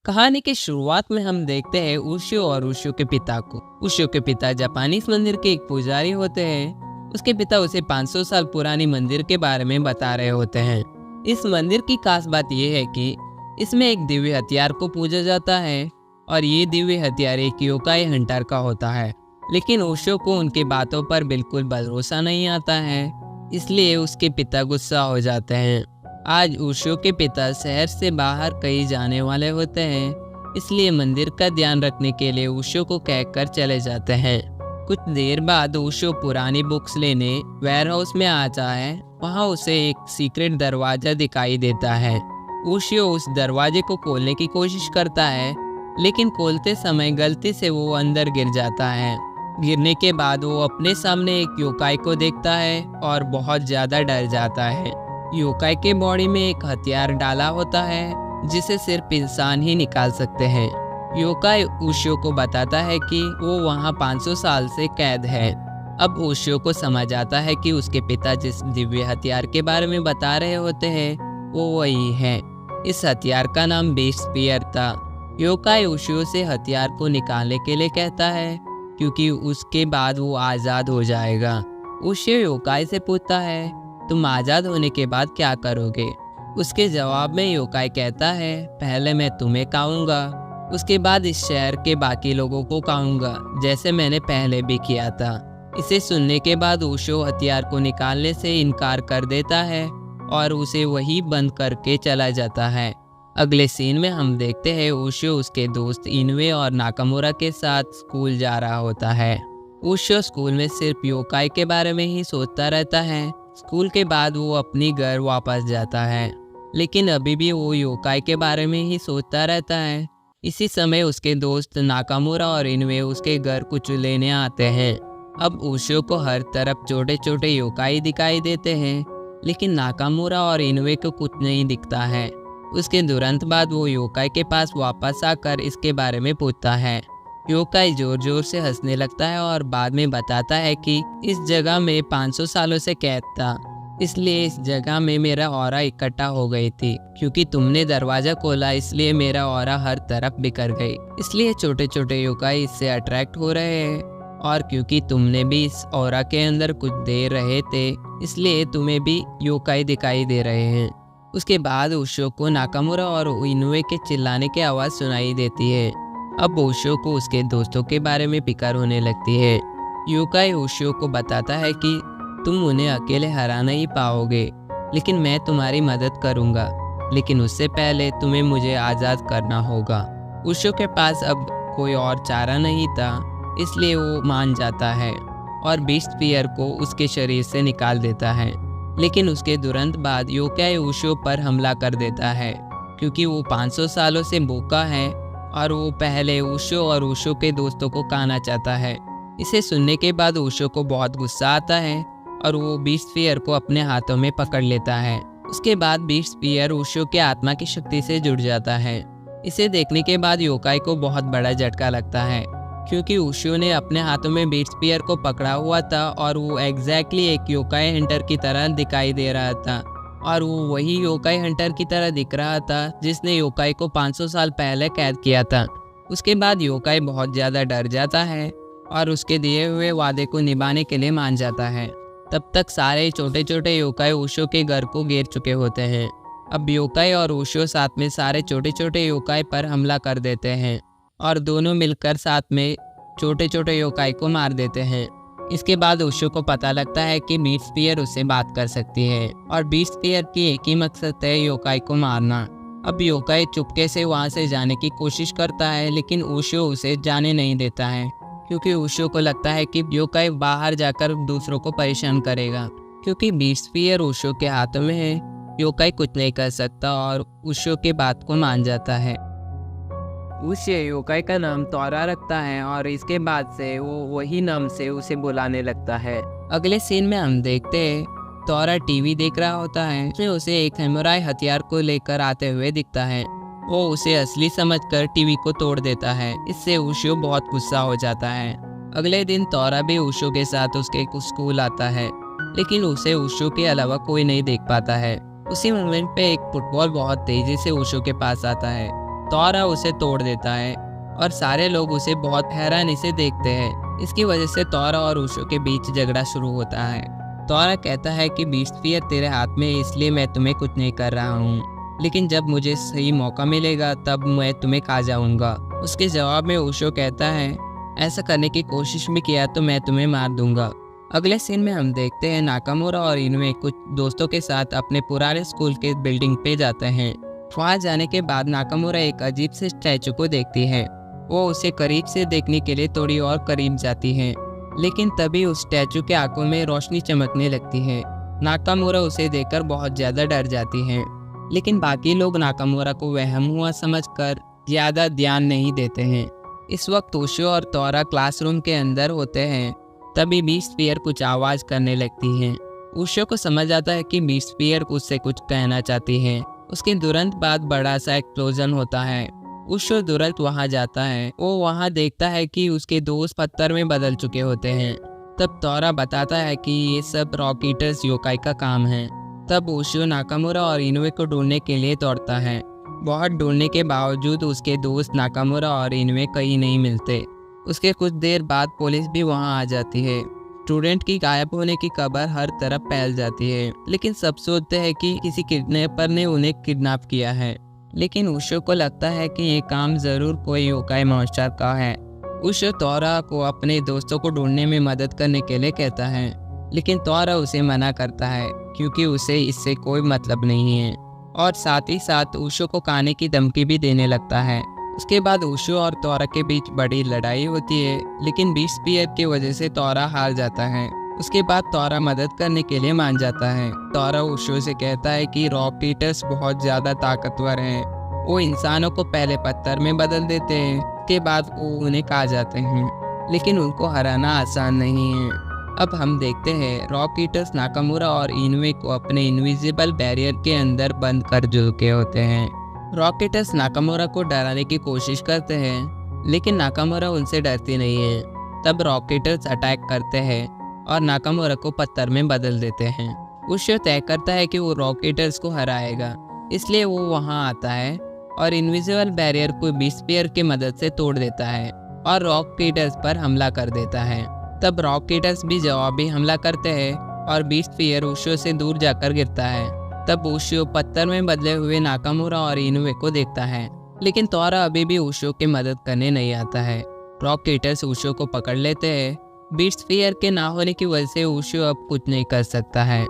कहानी की शुरुआत में हम देखते हैं उशियो और उशियो के पिता को। उशियो के पिता जापानीज मंदिर के एक पुजारी होते हैं। उसके पिता उसे 500 साल पुरानी मंदिर के बारे में बता रहे होते हैं। इस मंदिर की खास बात यह है कि इसमें एक दिव्य हथियार को पूजा जाता है और ये दिव्य हथियार एक योकाई हंटर का होता है। लेकिन उशियो को उनकी बातों पर बिल्कुल भरोसा नहीं आता है, इसलिए उसके पिता गुस्सा हो जाते हैं। आज उशियो के पिता शहर से बाहर कहीं जाने वाले होते हैं, इसलिए मंदिर का ध्यान रखने के लिए उशियो को कहकर चले जाते हैं। कुछ देर बाद उशियो पुरानी बुक्स लेने वेयरहाउस में आता है। वहाँ उसे एक सीक्रेट दरवाजा दिखाई देता है। उशियो उस दरवाजे को खोलने की कोशिश करता है, लेकिन खोलते समय गलती से वो अंदर गिर जाता है। गिरने के बाद वो अपने सामने एक योकाई को देखता है और बहुत ज़्यादा डर जाता है। योकाई के बॉडी में एक हथियार डाला होता है जिसे सिर्फ इंसान ही निकाल सकते हैं। योकाई उशियो को बताता है कि वो वहाँ 500 साल से कैद है। अब उशियो को समझ आता है कि उसके पिता जिस दिव्य हथियार के बारे में बता रहे होते हैं वो वही है। इस हथियार का नाम बीस्ट स्पीयर था। योकाई उशियो से हथियार को निकालने के लिए कहता है, क्योंकि उसके बाद वो आज़ाद हो जाएगा। उशियो योकाई से पूछता है, तुम आज़ाद होने के बाद क्या करोगे? उसके जवाब में योकाई कहता है, पहले मैं तुम्हें खाऊंगा, उसके बाद इस शहर के बाकी लोगों को खाऊंगा, जैसे मैंने पहले भी किया था। इसे सुनने के बाद उशियो हथियार को निकालने से इनकार कर देता है और उसे वही बंद करके चला जाता है। अगले सीन में हम देखते हैं उशियो उसके दोस्त इनुए और नाकामुरा के साथ स्कूल जा रहा होता है। उशियो स्कूल में सिर्फ योकाई के बारे में ही सोचता रहता है। स्कूल के बाद वो अपनी घर वापस जाता है, लेकिन अभी भी वो योकाई के बारे में ही सोचता रहता है। इसी समय उसके दोस्त नाकामुरा और इनुए उसके घर कुछ लेने आते हैं। अब उशियो को हर तरफ छोटे छोटे योकाई दिखाई देते हैं, लेकिन नाकामुरा और इनुए को कुछ नहीं दिखता है। उसके तुरंत बाद वो योकाई के पास वापस आकर इसके बारे में पूछता है। योकाई जोर जोर से हंसने लगता है और बाद में बताता है कि इस जगह में 500 सालों से कैद था, इसलिए इस जगह में मेरा ऑरा इकट्ठा हो गई थी। क्योंकि तुमने दरवाजा खोला इसलिए मेरा ऑरा हर तरफ बिखर गई, इसलिए छोटे छोटे योकाई इससे अट्रैक्ट हो रहे हैं। और क्योंकि तुमने भी इस ऑरा के अंदर कुछ देर रहे थे, इसलिए तुम्हें भी योकाई दिखाई दे रहे हैं। उसके बाद उशियो को नाकामुरा और इनुए के चिल्लाने की आवाज़ सुनाई देती है। अब उशियो को उसके दोस्तों के बारे में फिक्र होने लगती है। योकाई उशियो को बताता है कि तुम उन्हें अकेले हरा नहीं पाओगे, लेकिन मैं तुम्हारी मदद करूंगा, लेकिन उससे पहले तुम्हें मुझे आज़ाद करना होगा। उशियो के पास अब कोई और चारा नहीं था, इसलिए वो मान जाता है और बीस्ट स्पीयर को उसके शरीर से निकाल देता है। लेकिन उसके तुरंत बाद योकाई उशियो पर हमला कर देता है, क्योंकि वो 500 सालों से भूखा है और वो पहले उशियो और उशियो के दोस्तों को खाना चाहता है। इसे सुनने के बाद उशियो को बहुत गुस्सा आता है और वो बीस्ट स्पीयर को अपने हाथों में पकड़ लेता है। उसके बाद बीस्ट स्पीयर उशियो के आत्मा की शक्ति से जुड़ जाता है। इसे देखने के बाद योकाई को बहुत बड़ा झटका लगता है, क्योंकि उशियो ने अपने हाथों में बीस्ट स्पीयर को पकड़ा हुआ था और वो एग्जैक्टली एक योकाई हंटर की तरह दिखाई दे रहा था। और वो वही योकाई हंटर की तरह दिख रहा था जिसने योकाई को 500 साल पहले कैद किया था। उसके बाद योकाई बहुत ज़्यादा डर जाता है और उसके दिए हुए वादे को निभाने के लिए मान जाता है। तब तक सारे छोटे छोटे योकाई उशियो के घर को घेर चुके होते हैं। अब योकाई और उशियो साथ में सारे छोटे छोटे योकाई पर हमला कर देते हैं और दोनों मिलकर साथ में छोटे छोटे योकाई को मार देते हैं। इसके बाद उशियो को पता लगता है कि बीस्ट स्पीयर उससे बात कर सकती है और बीस्ट स्पीयर की एक ही मकसद है, योकाई को मारना। अब योकाई चुपके से वहाँ से जाने की कोशिश करता है, लेकिन उशियो उसे जाने नहीं देता है, क्योंकि उशियो को लगता है कि योकाई बाहर जाकर दूसरों को परेशान करेगा। क्योंकि बीस्ट स्पीयर उशियो के हाथों में है, योकाई कुछ नहीं कर सकता और उशियो के बात को मान जाता है। उशियो योकाई का नाम तोरा रखता है और इसके बाद से वो वही नाम से उसे बुलाने लगता है। अगले सीन में हम देखते हैं तोरा टीवी देख रहा होता है। उसमें उसे एक सैमुराई हथियार को लेकर आते हुए दिखता है। वो उसे असली समझकर टीवी को तोड़ देता है। इससे उशियो बहुत गुस्सा हो जाता है। अगले दिन तोरा भी उशियो के साथ उसके स्कूल आता है, लेकिन उसे उशियो के अलावा कोई नहीं देख पाता है। उसी मोमेंट पे एक फुटबॉल बहुत तेजी से उशियो के पास आता है। तोरा उसे तोड़ देता है और सारे लोग उसे बहुत हैरानी से देखते हैं। इसकी वजह से तोरा और उशो के बीच झगड़ा शुरू होता है। तोरा कहता है कि बीस्ट स्फीयर तेरे हाथ में है, इसलिए मैं तुम्हें कुछ नहीं कर रहा हूँ, लेकिन जब मुझे सही मौका मिलेगा तब मैं तुम्हें खा जाऊंगा। उसके जवाब में उशो कहता है, ऐसा करने की कोशिश भी किया तो मैं तुम्हें मार दूंगा। अगले सीन में हम देखते हैं नाकामुरा और इनुए कुछ दोस्तों के साथ अपने पुराने स्कूल के बिल्डिंग पे जाते हैं। वहाँ जाने के बाद नाकामुरा एक अजीब से स्टैचू को देखती है। वो उसे करीब से देखने के लिए थोड़ी और करीब जाती है, लेकिन तभी उस स्टैचू के आंखों में रोशनी चमकने लगती है। नाकामुरा उसे देखकर बहुत ज़्यादा डर जाती है, लेकिन बाकी लोग नाकामुरा को वहम हुआ समझकर ज़्यादा ध्यान नहीं देते हैं। इस वक्त उशो और तोरा क्लासरूम के अंदर होते हैं। तभी बीस्ट स्फीयर कुछ आवाज़ करने लगती है। उशो को समझ आता है कि बीस्ट स्फीयर उससे कुछ कहना चाहती है। उसके तुरंत बाद बड़ा सा एक्सप्लोजन होता है। उशो तुरंत वहाँ जाता है। वो वहाँ देखता है कि उसके दोस्त पत्थर में बदल चुके होते हैं। तब तोरा बताता है कि ये सब रॉक ईटर्स योकाई का काम है। तब उशो नाकामुरा और इनुए को ढूंढने के लिए दौड़ता है। बहुत ढूंढने के बावजूद उसके दोस्त नाकामुरा और इनुए कहीं नहीं मिलते। उसके कुछ देर बाद पुलिस भी वहां आ जाती है। स्टूडेंट की गायब होने की खबर हर तरफ फैल जाती है, लेकिन सब सोचते हैं कि किसी किडनैपर ने उन्हें किडनैप किया है। लेकिन उशो को लगता है कि ये काम जरूर कोई योकाई मॉन्स्टर का है। उशो तोरा को अपने दोस्तों को ढूंढने में मदद करने के लिए कहता है, लेकिन तोरा उसे मना करता है क्योंकि उसे इससे कोई मतलब नहीं है, और साथ ही साथ उशो को खाने की धमकी भी देने लगता है। उसके बाद उशो और तोरा के बीच बड़ी लड़ाई होती है, लेकिन बीस्ट स्फीयर की वजह से तोरा हार जाता है। उसके बाद तोरा मदद करने के लिए मान जाता है। तोरा उशो से कहता है कि रॉक ईटर्स बहुत ज़्यादा ताकतवर हैं। वो इंसानों को पहले पत्थर में बदल देते हैं, उसके बाद वो उन्हें खा जाते हैं, लेकिन उनको हराना आसान नहीं है। अब हम देखते हैं रॉक ईटर्स नाकामुरा और इनुए को अपने इनविजिबल बैरियर के अंदर बंद कर चुके होते हैं। रॉक ईटर्स नाकामुरा को डराने की कोशिश करते हैं, लेकिन नाकामुरा उनसे डरती नहीं है। तब रॉक ईटर्स अटैक करते हैं और नाकामुरा को पत्थर में बदल देते हैं। उशो तय करता है कि वो रॉक ईटर्स को हराएगा, इसलिए वो वहाँ आता है और इनविजिबल बैरियर को बीस्ट स्फीयर की मदद से तोड़ देता है और रॉक ईटर्स पर हमला कर देता है। तब रॉक ईटर्स भी जवाबी हमला करते हैं और बीस्ट स्फीयर उशो से दूर जाकर गिरता है। तब उशो पत्थर में बदले हुए नाकामुरा और इनुए को देखता है, लेकिन तोरा अभी भी उशो की मदद करने नहीं आता है। रॉक ईटर्स उशो को पकड़ लेते हैं। बीस्ट स्फीयर के ना होने की वजह से उशो अब कुछ नहीं कर सकता है।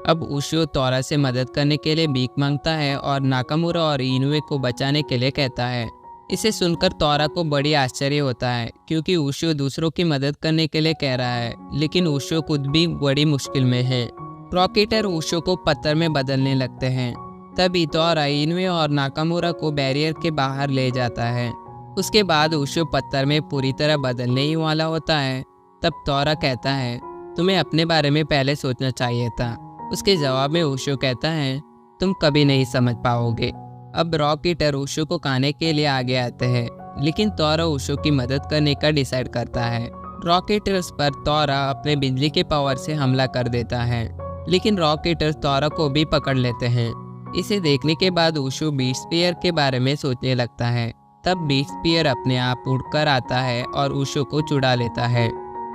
अब उशो तोरा से मदद करने के लिए भीख मांगता है और नाकामुरा और इनुए को बचाने के लिए कहता है। इसे सुनकर तोरा को बड़ी आश्चर्य होता है, क्योंकि उशो दूसरों की मदद करने के लिए कह रहा है, लेकिन उशो खुद भी बड़ी मुश्किल में है। रॉक ईटर उशो को पत्थर में बदलने लगते हैं। तभी तोरा इनुए और नाकामुरा को बैरियर के बाहर ले जाता है। उसके बाद उशो पत्थर में पूरी तरह बदलने ही वाला होता है। तब तोरा कहता है, तुम्हें अपने बारे में पहले सोचना चाहिए था। उसके जवाब में उशो कहता है, तुम कभी नहीं समझ पाओगे। अब रॉक ईटर उशो को खाने के लिए आगे आते हैं, लेकिन तोरा उशो की मदद करने का डिसाइड करता है। रॉक ईटर्स पर तोरा अपने बिजली के पावर से हमला कर देता है, लेकिन रॉक ईटर्स तोरा को भी पकड़ लेते हैं। इसे देखने के बाद उशो बीस्ट स्फीयर के बारे में सोचने लगता है। तब बीस्ट स्फीयर अपने आप उड़कर आता है और उशो को चुरा लेता है।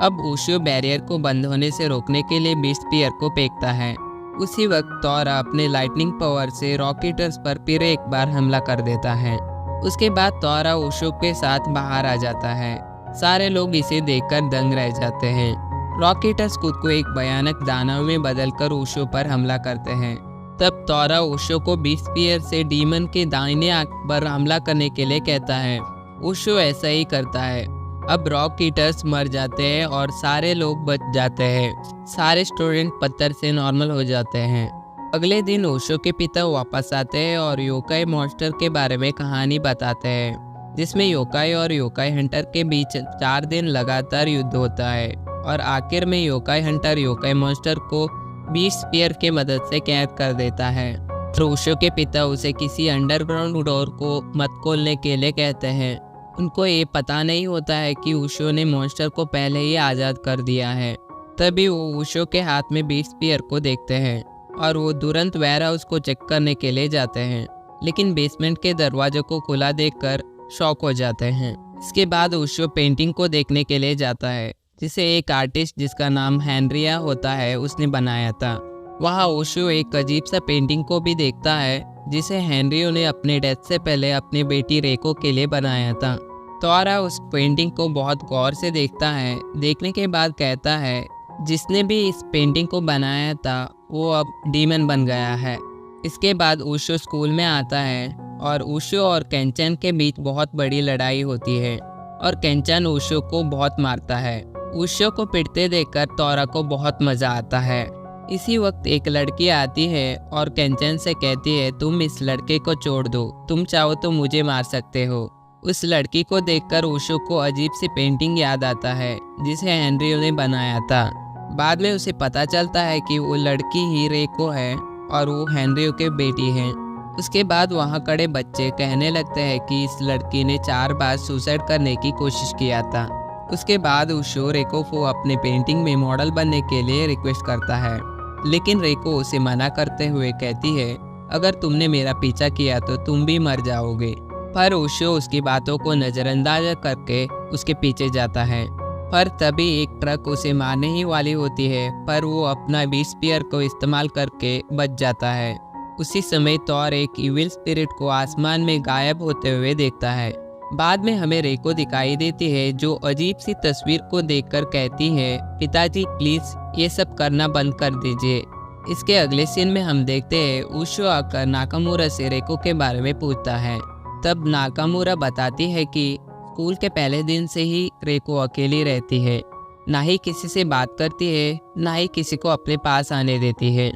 अब उशो बैरियर को बंद होने से रोकने के लिए बीस्ट स्फीयर को फेंकता है। उसी वक्त तोरा अपने लाइटनिंग पावर से रॉक ईटर्स पर फिर एक बार हमला कर देता है। उसके बाद तोरा उशो के साथ बाहर आ जाता है। सारे लोग इसे देखकर दंग रह जाते हैं। रॉक ईटर्स खुद को एक भयानक दानव में बदलकर उशो पर हमला करते हैं। तब तोरा उशो को बीस्ट स्फीयर से डीमन के दाहिने आंख पर हमला करने के लिए कहता है। उशो ऐसा ही करता है। अब रॉक ईटर्स मर जाते हैं और सारे लोग बच जाते हैं। सारे स्टूडेंट पत्थर से नॉर्मल हो जाते हैं। अगले दिन उशो के पिता वापस आते हैं और योकाई मॉन्स्टर के बारे में कहानी बताते हैं, जिसमें योकाई और योकाई हंटर के बीच 4 दिन लगातार युद्ध होता है और आखिर में योकाई हंटर योकाई मॉन्स्टर को बीस्ट स्फीयर की मदद से कैद कर देता है। तो उशो के पिता उसे किसी अंडरग्राउंड डोर को मत खोलने के लिए कहते हैं। उनको ये पता नहीं होता है कि उशो ने मॉन्स्टर को पहले ही आज़ाद कर दिया है। तभी वो उशो के हाथ में बीस्ट स्फीयर को देखते हैं और वो तुरंत वेयर हाउस को चेक करने के लिए जाते हैं। लेकिन बेसमेंट के दरवाजे को खुला देखकर शॉक हो जाते हैं। इसके बाद ओशो पेंटिंग को देखने के लिए जाता है, जिसे एक आर्टिस्ट जिसका नाम हेनरिया होता है उसने बनाया था। वहाँ ओशो एक अजीब सा पेंटिंग को भी देखता है, जिसे हेनरियो ने अपने डेथ से पहले अपनी बेटी रेको के लिए बनाया था। तोरा उस पेंटिंग को बहुत गौर से देखता है। देखने के बाद कहता है, जिसने भी इस पेंटिंग को बनाया था वो अब डीमन बन गया है। इसके बाद ओशो स्कूल में आता है और ओशो और केंचन के बीच बहुत बड़ी लड़ाई होती है और केंचन ओशो को बहुत मारता है। ओशो को पिटते देखकर तोरा को बहुत मज़ा आता है। इसी वक्त एक लड़की आती है और केंचन से कहती है, तुम इस लड़के को छोड़ दो, तुम चाहो तो मुझे मार सकते हो। उस लड़की को देखकर ओशो को अजीब सी पेंटिंग याद आता है जिसे हेनरियो ने बनाया था। बाद में उसे पता चलता है कि वो लड़की ही रेको है और वो हेनरियो के बेटी है। उसके बाद वहाँ खड़े बच्चे कहने लगते हैं कि इस लड़की ने 4 बार सुसाइड करने की कोशिश किया था। उसके बाद ओशो रेको को अपने पेंटिंग में मॉडल बनने के लिए रिक्वेस्ट करता है, लेकिन रेको उसे मना करते हुए कहती है, अगर तुमने मेरा पीछा किया तो तुम भी मर जाओगे। पर ओशो उसकी बातों को नज़रअंदाज करके उसके पीछे जाता है। पर तभी एक ट्रक उसे मारने ही वाली होती है, पर वो अपना बीट स्पीयर को इस्तेमाल करके बच जाता है। उसी समय तोर एक इविल स्पिरिट को आसमान में गायब होते हुए देखता है। बाद में हमें रेको दिखाई देती है, जो अजीब सी तस्वीर को देखकर कहती है, पिताजी प्लीज ये सब करना बंद कर दीजिए। इसके अगले सीन में हम देखते हैं ओशो आकर नाकामुरा से रेको के बारे में पूछता है। तब नाकामुरा बताती है कि स्कूल के पहले दिन से ही रेको अकेली रहती है, ना ही किसी से बात करती है, ना ही किसी को अपने पास आने देती है।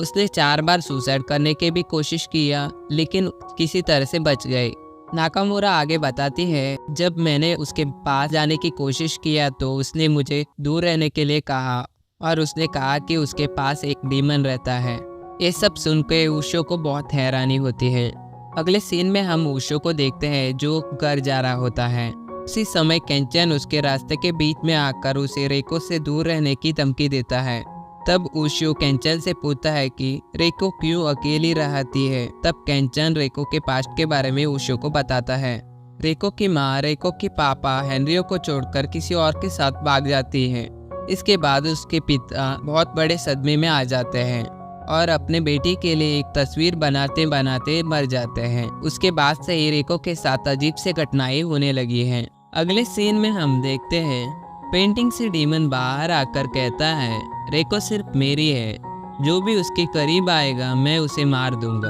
उसने 4 बार सुसाइड करने की भी कोशिश किया, लेकिन किसी तरह से बच गई। नाकामुरा आगे बताती है, जब मैंने उसके पास जाने की कोशिश किया तो उसने मुझे दूर रहने के लिए कहा और उसने कहा कि उसके पास एक डीमन रहता है। ये सब सुनकर ओशो को बहुत हैरानी होती है। अगले सीन में हम ओशो को देखते हैं जो घर जा रहा होता है। उसी समय केंचन उसके रास्ते के बीच में आकर उसे रेको से दूर रहने की धमकी देता है। तब ओशो केंचन से पूछता है कि रेको क्यों अकेली रहती है। तब केंचन रेको के पास्ट के बारे में ओशो को बताता है। रेको की माँ रेको के पापा हेनरियो को छोड़कर किसी और के साथ भाग जाती है। इसके बाद उसके पिता बहुत बड़े सदमे में आ जाते हैं और अपने बेटी के लिए एक तस्वीर बनाते बनाते मर जाते हैं। उसके बाद से ही रेको के साथ अजीब से घटनाएं होने लगी हैं। अगले सीन में हम देखते हैं पेंटिंग से डीमन बाहर आकर कहता है, रेको सिर्फ मेरी है, जो भी उसके करीब आएगा मैं उसे मार दूंगा।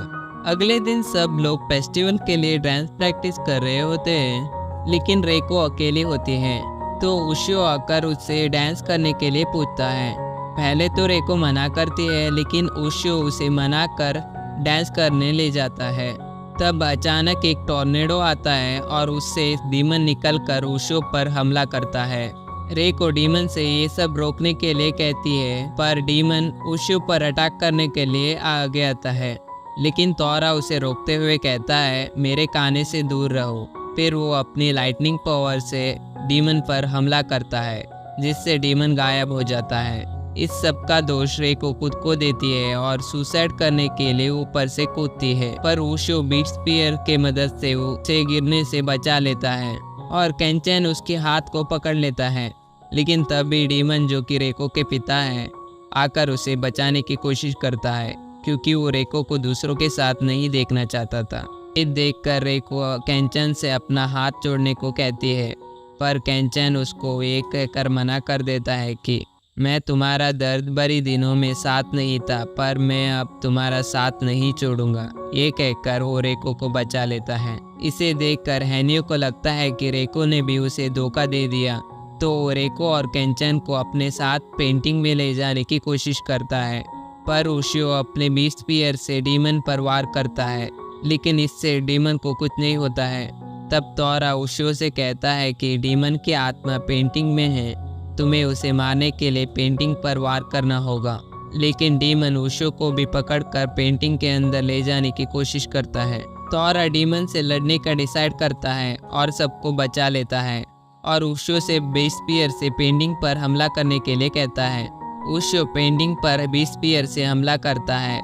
अगले दिन सब लोग फेस्टिवल के लिए डांस प्रैक्टिस कर रहे होते हैं, लेकिन रेको अकेली होती है। तो ओशो आकर उससे डांस करने के लिए पूछता है। पहले तो रेको मना करती है, लेकिन ओशो उसे मना कर डांस करने ले जाता है। तब अचानक एक टॉर्नेडो आता है और उससे डीमन निकलकर ओशो पर हमला करता है। रेको डीमन से ये सब रोकने के लिए कहती है, पर डीमन ओशो पर अटैक करने के लिए आगे आता है, लेकिन तोरा उसे रोकते हुए कहता है, मेरे खाने से दूर रहो। फिर वो अपनी लाइटनिंग पावर से डीमन पर हमला करता है, जिससे डीमन गायब हो जाता है। इस सब का दोष रेको खुद को देती है और सुसाइड करने के लिए ऊपर से कूदती है, पर ओशो बीट स्पीयर के मदद से उसे गिरने से बचा लेता है और केंचन उसके हाथ को पकड़ लेता है। लेकिन तभी डीमन, जो कि रेको के पिता हैं, आकर उसे बचाने की कोशिश करता है, क्योंकि वो रेको को दूसरों के साथ नहीं देखना चाहता था। ये देखकर रेको केंचन से अपना हाथ छोड़ने को कहती है, पर केंचन उसको एक कहकर मना कर देता है कि मैं तुम्हारा दर्द भरी दिनों में साथ नहीं था, पर मैं अब तुम्हारा साथ नहीं छोड़ूंगा। ये कहकर वो रेको को बचा लेता है। इसे देखकर हेनियो को लगता है कि रेको ने भी उसे धोखा दे दिया, तो रेको और केंचन को अपने साथ पेंटिंग में ले जाने की कोशिश करता है, पर ओशो अपने बीट स्पीयर से डीमन पर वार करता है, लेकिन इससे डीमन को कुछ नहीं होता है। तब तोरा ओशो से कहता है कि डीमन की आत्मा पेंटिंग में है, तुम्हें उसे मारने के लिए पेंटिंग पर वार करना होगा। लेकिन डीमन ओशो को भी पकड़कर पेंटिंग के अंदर ले जाने की कोशिश करता है। तोरा डीमन से लड़ने का डिसाइड करता है और सबको बचा लेता है और ओशो से बीट स्पीयर से पेंटिंग पर हमला करने के लिए कहता है। ओशो पेंटिंग पर बीट स्पीयर से हमला करता है,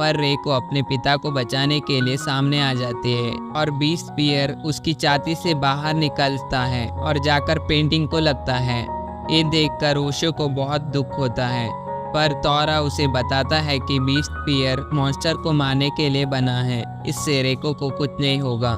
पर रेको अपने पिता को बचाने के लिए सामने आ जाती है और बीस्ट स्पीयर उसकी छाती से बाहर निकलता है और जाकर पेंटिंग को लगता है। ये देखकर ओशो को बहुत दुख होता है, पर तोरा उसे बताता है कि बीस्ट स्पीयर मॉन्स्टर को मारने के लिए बना है, इससे रेको को कुछ नहीं होगा।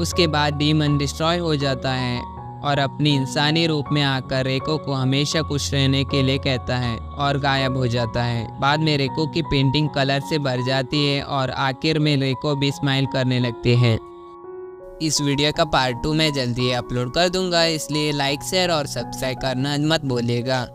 उसके बाद डीमन डिस्ट्रॉय हो जाता है और अपनी इंसानी रूप में आकर रेको को हमेशा खुश रहने के लिए कहता है और गायब हो जाता है। बाद में रेको की पेंटिंग कलर से भर जाती है और आखिर में रेको भी स्माइल करने लगती है। इस वीडियो का पार्ट 2 मैं जल्दी अपलोड कर दूंगा, इसलिए लाइक शेयर और सब्सक्राइब करना मत भूलिएगा।